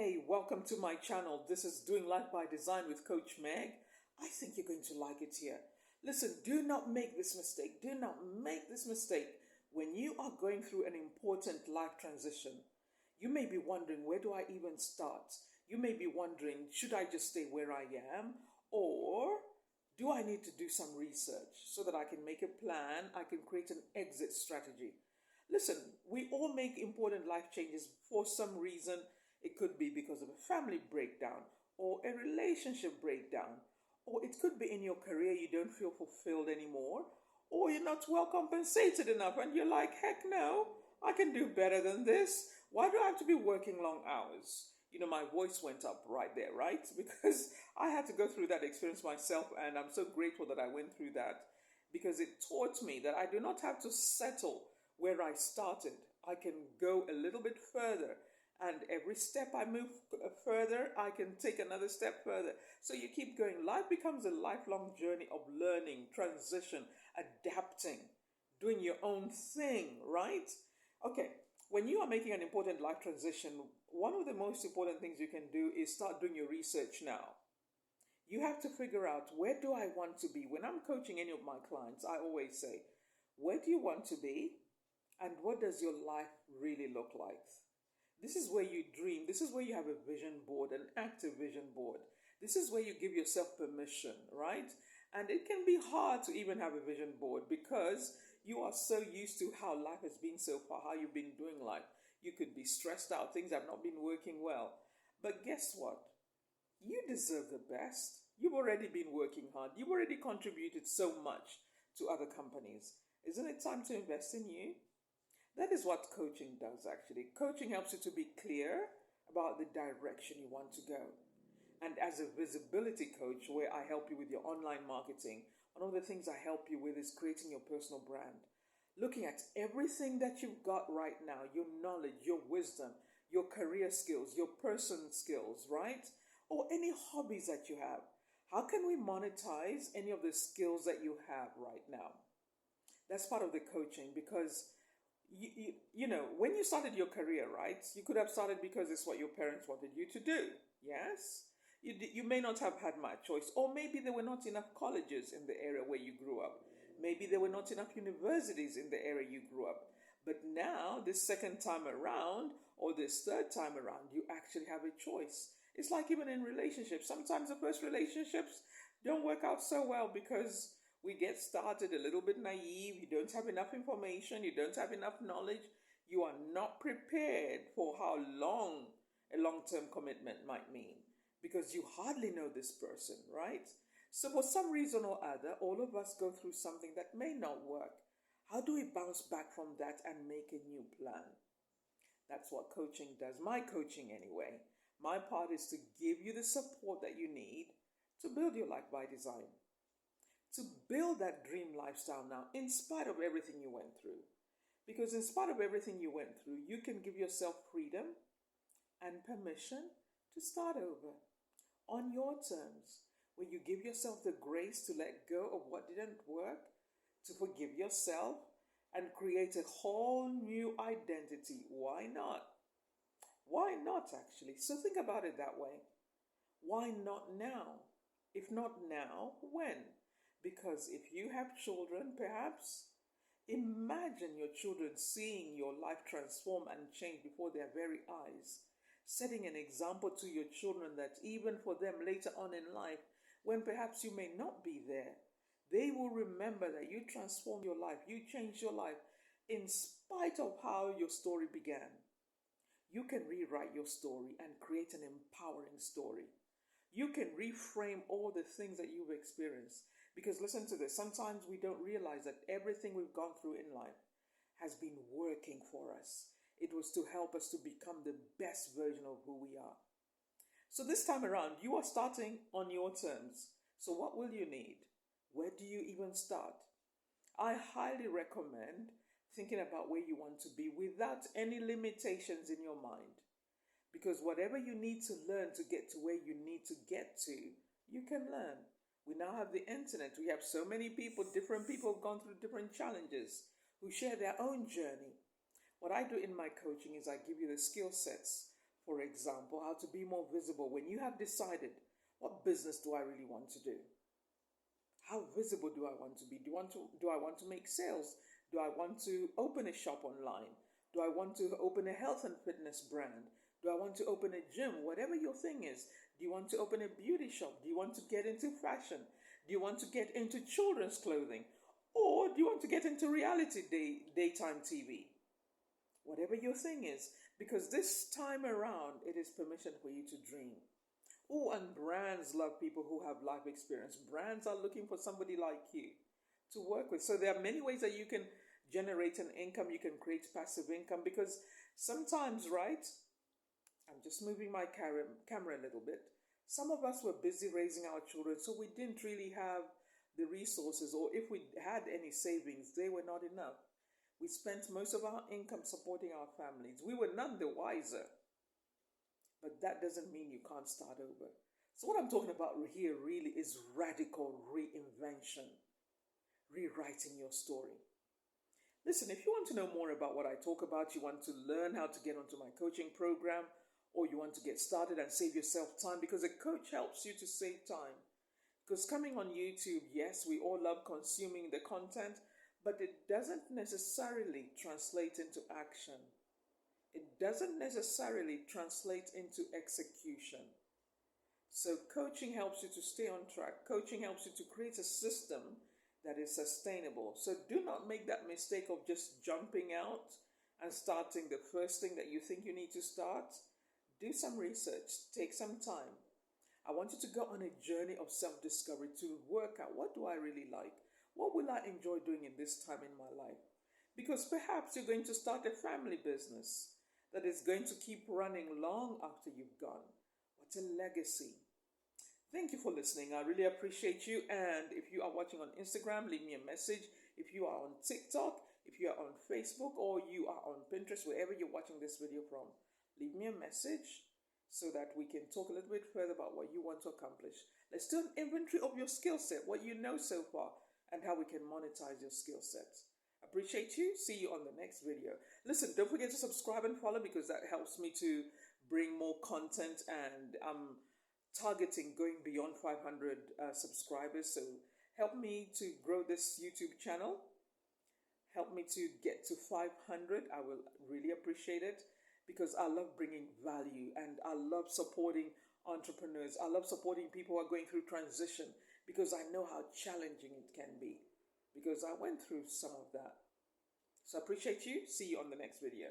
Hey, welcome to my channel. This is Doing Life by Design with Coach Meg. I think you're going to like it here. Listen, do not make this mistake. Do not make this mistake when you are going through an important life transition. You may be wondering, where do I even start? You may be wondering, should I just stay where I am? Or do I need to do some research so that I can make a plan? I can create an exit strategy. Listen, we all make important life changes for some reason. It could be because of a family breakdown or a relationship breakdown, or it could be in your career you don't feel fulfilled anymore, or you're not well compensated enough and you're like, heck no, I can do better than this. Why do I have to be working long hours? My voice went up right there, right? Because I had to go through that experience myself, and I'm so grateful that I went through that because it taught me that I do not have to settle where I started. I can go a little bit further, and every step I move further, I can take another step further. So you keep going. Life becomes a lifelong journey of learning, transition, adapting, doing your own thing, right? Okay, when you are making an important life transition, one of the most important things you can do is start doing your research now. You have to figure out, where do I want to be? When I'm coaching any of my clients, I always say, where do you want to be? And what does your life really look like? This is where you dream. This is where you have a vision board, an active vision board. This is where you give yourself permission, right? And it can be hard to even have a vision board because you are so used to how life has been so far, how you've been doing life. You could be stressed out. Things have not been working well. But guess what? You deserve the best. You've already been working hard. You've already contributed so much to other companies. Isn't it time to invest in you? That is what coaching does, actually. Coaching helps you to be clear about the direction you want to go. And as a visibility coach, where I help you with your online marketing, one of the things I help you with is creating your personal brand. Looking at everything that you've got right now, your knowledge, your wisdom, your career skills, your person skills, right? Or any hobbies that you have. How can we monetize any of the skills that you have right now? That's part of the coaching, because when you started your career, right, you could have started because it's what your parents wanted you to do. Yes, you may not have had much choice, or maybe there were not enough colleges in the area where you grew up. Maybe there were not enough universities in the area you grew up. But now, this second time around, or this third time around, you actually have a choice. It's like even in relationships. Sometimes the first relationships don't work out so well because we get started a little bit naive. You don't have enough information. You don't have enough knowledge. You are not prepared for how long a long-term commitment might mean because you hardly know this person, right? So for some reason or other, all of us go through something that may not work. How do we bounce back from that and make a new plan? That's what coaching does. My coaching, anyway. My part is to give you the support that you need to build your life by design. To build that dream lifestyle now, in spite of everything you went through. Because in spite of everything you went through, you can give yourself freedom and permission to start over on your terms, where you give yourself the grace to let go of what didn't work, to forgive yourself, and create a whole new identity. Why not? Why not, actually? So think about it that way. Why not now? If not now, when? Because if you have children, perhaps, imagine your children seeing your life transform and change before their very eyes, setting an example to your children that even for them later on in life, when perhaps you may not be there, they will remember that you transformed your life, you changed your life in spite of how your story began. You can rewrite your story and create an empowering story. You can reframe all the things that you've experienced. Because listen to this, sometimes we don't realize that everything we've gone through in life has been working for us. It was to help us to become the best version of who we are. So this time around, you are starting on your terms. So what will you need? Where do you even start? I highly recommend thinking about where you want to be without any limitations in your mind. Because whatever you need to learn to get to where you need to get to, you can learn. We now have the internet. We have so many people, different people have gone through different challenges who share their own journey. What I do in my coaching is I give you the skill sets For example, how to be more visible when you have decided, what business do I really want to do? How visible do I want to be? Do I want to make sales? Do I want to open a shop online? Do I want to open a health and fitness brand? Do I want to open a gym? Whatever your thing is. Do you want to open a beauty shop? Do you want to get into fashion? Do you want to get into children's clothing? Or do you want to get into daytime TV? Whatever your thing is, because this time around, it is permission for you to dream. Oh, and brands love people who have life experience. Brands are looking for somebody like you to work with. So there are many ways that you can generate an income. You can create passive income because sometimes, right? I'm just moving my camera a little bit. Some of us were busy raising our children, so we didn't really have the resources, or if we had any savings, they were not enough. We spent most of our income supporting our families. We were none the wiser. But that doesn't mean you can't start over. So what I'm talking about here really is radical reinvention, rewriting your story. Listen, if you want to know more about what I talk about, you want to learn how to get onto my coaching program, or you want to get started and save yourself time, because a coach helps you to save time. Because coming on YouTube, yes, we all love consuming the content, but it doesn't necessarily translate into action. It doesn't necessarily translate into execution. So coaching helps you to stay on track. Coaching helps you to create a system that is sustainable. So do not make that mistake of just jumping out and starting the first thing that you think you need to start. Do some research. Take some time. I want you to go on a journey of self-discovery to work out, what do I really like? What will I enjoy doing in this time in my life? Because perhaps you're going to start a family business that is going to keep running long after you've gone. What a legacy. Thank you for listening. I really appreciate you. And if you are watching on Instagram, leave me a message. If you are on TikTok, if you are on Facebook, or you are on Pinterest, wherever you're watching this video from, leave me a message so that we can talk a little bit further about what you want to accomplish. Let's do an inventory of your skill set, what you know so far, and how we can monetize your skill sets. Appreciate you. See you on the next video. Listen, don't forget to subscribe and follow, because that helps me to bring more content, and I'm targeting going beyond 500 subscribers. So help me to grow this YouTube channel. Help me to get to 500. I will really appreciate it, because I love bringing value, and I love supporting entrepreneurs. I love supporting people who are going through transition, because I know how challenging it can be, because I went through some of that. So I appreciate you. See you on the next video.